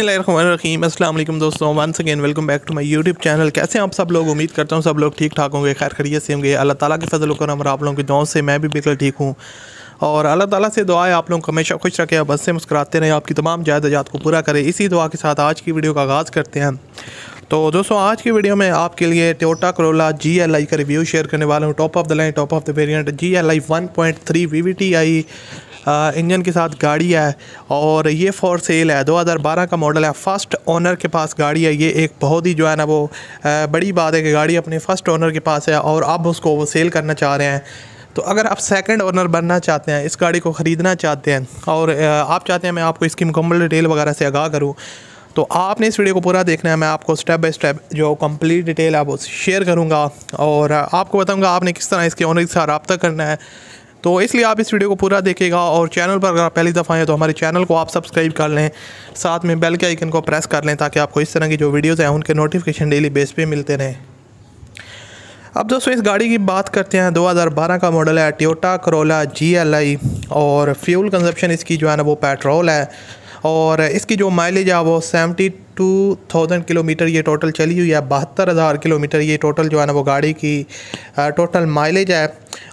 बिस्मिल्लाहिर्रहमानिर्रहीम। अस्सलाम वालेकुम दोस्तों, once again welcome back to my YouTube channel. कैसे हैं आप सब लोग? उम्मीद करता हूँ सब लोग ठीक ठाक होंगे, खैर खैरियत से होंगे। अल्लाह ताला के फजल करम और आप लोगों की दुआओं से मैं भी बिल्कुल ठीक हूँ। और अल्लाह ताला से दुआ है आप लोगों को हमेशा खुश रखे, बस से मुस्कुराते रहें, आपकी तमाम जायदात को पूरा करें। इसी दुआ के साथ आज की वीडियो का आगाज़ करते हैं। तो दोस्तों, आज की वीडियो में आपके लिए टोयोटा करोला GLI का रिव्यू शेयर करने वाला हूँ। Top of the line, top of the variant GLI 1.3 VVTi engine के साथ गाड़ी है और ये फॉर सेल है। 2012 का मॉडल है, फर्स्ट ओनर के पास गाड़ी है। ये एक बहुत ही जो है ना वो बड़ी बात है कि गाड़ी अपने फर्स्ट ओनर के पास है और अब उसको वो सेल करना चाह रहे हैं। तो अगर आप सेकंड ओनर बनना चाहते हैं, इस गाड़ी को ख़रीदना चाहते हैं और आप चाहते हैं मैं आपको इसकी मुकम्मल डिटेल वगैरह से आगाह करूँ, तो आपने इस वीडियो को पूरा देखना है। मैं आपको स्टेप बाय स्टेप जो कंप्लीट डिटेल है वो शेयर करूँगा और आपको बताऊँगा आपने किस तरह इसके ओनर के साथ रब्ता करना है। तो इसलिए आप इस वीडियो को पूरा देखेगा और चैनल पर अगर आप पहली दफ़ा आए तो हमारे चैनल को आप सब्सक्राइब कर लें, साथ में बेल के आइकन को प्रेस कर लें ताकि आपको इस तरह की जो वीडियोज़ हैं उनके नोटिफिकेशन डेली बेस पे मिलते रहें। अब दोस्तों, इस गाड़ी की बात करते हैं। 2012 का मॉडल है, टोयोटा करोला GLI और फ्यूल कंजप्शन इसकी जो है ना वो पेट्रोल है और इसकी जो माइलेज है वो 72,000 किलोमीटर ये टोटल चली हुई है। 72,000 किलोमीटर ये टोटल जो है ना वो गाड़ी की टोटल माइलेज है।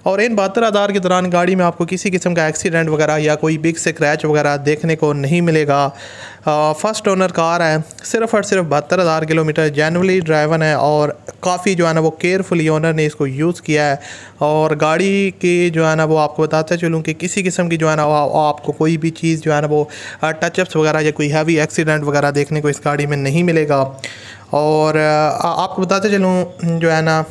और इन 72,000 के दौरान गाड़ी में आपको किसी किस्म का एक्सीडेंट वगैरह या कोई बिग स्क्रैच वगैरह देखने को नहीं मिलेगा। फर्स्ट ओनर कार है, सिर्फ और सिर्फ 72,000 किलोमीटर जेन्युइनली ड्राइवन है और काफ़ी जो है ना वो केयरफुली ओनर ने इसको यूज़ किया है। और गाड़ी की जो है ना वो आपको बताते चलूँ कि किसी किस्म की जो है ना आपको कोई भी चीज़ जो है ना वो टचअप्स वगैरह या कोई हैवी एक्सीडेंट वगैरह देखने को इस गाड़ी में नहीं मिलेगा। और आपको बताते चलूँ जो है ना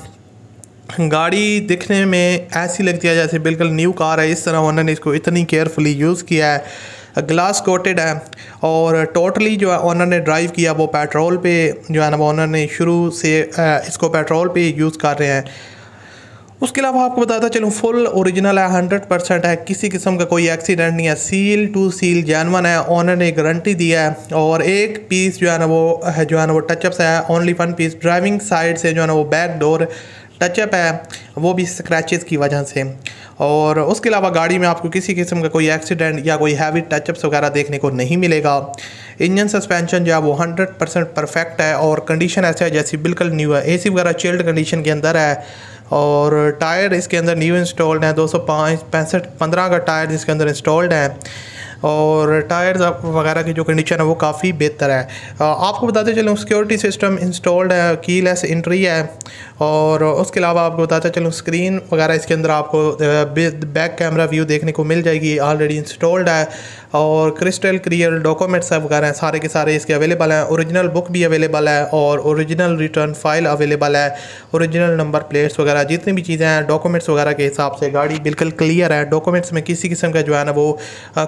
गाड़ी दिखने में ऐसी लगती है जैसे बिल्कुल न्यू कार है। इस तरह उन्होंने इसको इतनी केयरफुली यूज़ किया है। ग्लास कोटेड है और टोटली जो है ओनर ने ड्राइव किया वो पेट्रोल पे जो है ना वो ओनर ने शुरू से इसको पेट्रोल पे यूज़ कर रहे हैं। उसके अलावा आपको बताता चलूँ फुल ओरिजिनल है, 100% है, किसी किस्म का कोई एक्सीडेंट नहीं है, सील टू सील जेन्युइन है। ओनर ने गारंटी दिया है और एक पीस जो है ना वो टचअप्स है, only one piece. Driving side से जो है ना वो बैक डोर टचअप है, वो भी स्क्रैचेस की वजह से। और उसके अलावा गाड़ी में आपको किसी किस्म का कोई एक्सीडेंट या कोई हैवी टचअप्स वगैरह देखने को नहीं मिलेगा। इंजन सस्पेंशन जो है वो 100% परफेक्ट है और कंडीशन ऐसा है जैसी बिल्कुल न्यू है। AC वगैरह चिल्ड कंडीशन के अंदर है और टायर इसके अंदर न्यू इंस्टॉल्ड है। 265/15 का टायर इसके अंदर इंस्टॉल्ड है और टायर्स वगैरह की जो कंडीशन है वो काफ़ी बेहतर है। आपको बताते चलूँ सिक्योरिटी सिस्टम इंस्टॉल्ड है, कीलेस एंट्री है। और उसके अलावा आपको बताते चलूँ स्क्रीन वगैरह इसके अंदर आपको बैक कैमरा व्यू देखने को मिल जाएगी, ऑलरेडी इंस्टॉल्ड है। और क्रिस्टल क्लियर डॉक्यूमेंट्स वगैरह सारे के सारे इसके अवेलेबल हैं। ओरिजिनल बुक भी अवेलेबल है और ओरिजिनल रिटर्न फाइल अवेलेबल है। ओरिजिनल नंबर प्लेट्स वगैरह जितनी भी चीज़ें हैं डॉक्यूमेंट्स वगैरह के हिसाब से गाड़ी बिल्कुल क्लियर है। डॉक्यूमेंट्स में किसी किस्म का जो है ना वो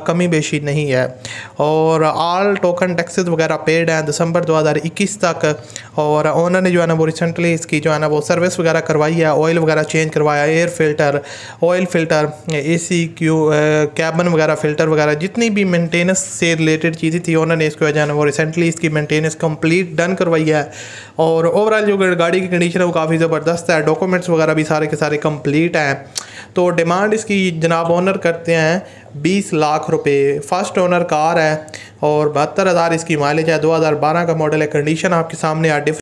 कमी बेशी नहीं है। और ऑल टोकन टैक्सेस वगैरह पेड हैं दिसंबर 2021 तक। और ओनर ने जो है ना वो रिसेंटली इसकी जो है ना वो सर्विस वगैरह करवाई है, ऑयल वगैरह चेंज करवाया, air filter, oil filter, AC cabin वगैरह फ़िल्टर वगैरह जितनी भी मेंटेनेंस से रिलेटेड चीज़ें थी ओनर ने इसको जो है ना वो रिसेंटली इसकी मेंटेनेंस कंप्लीट डन करवाई है। और ओवरऑल जो गाड़ी की कंडीशन है वो काफ़ी ज़बरदस्त है। डॉक्यूमेंट्स वगैरह भी सारे के सारे कंप्लीट हैं। तो डिमांड इसकी जनाब ओनर करते हैं 20 लाख रुपए। फर्स्ट ओनर कार है और 72,000 इसकी माइलेज है। 2012 का मॉडल है। कंडीशन आपके सामने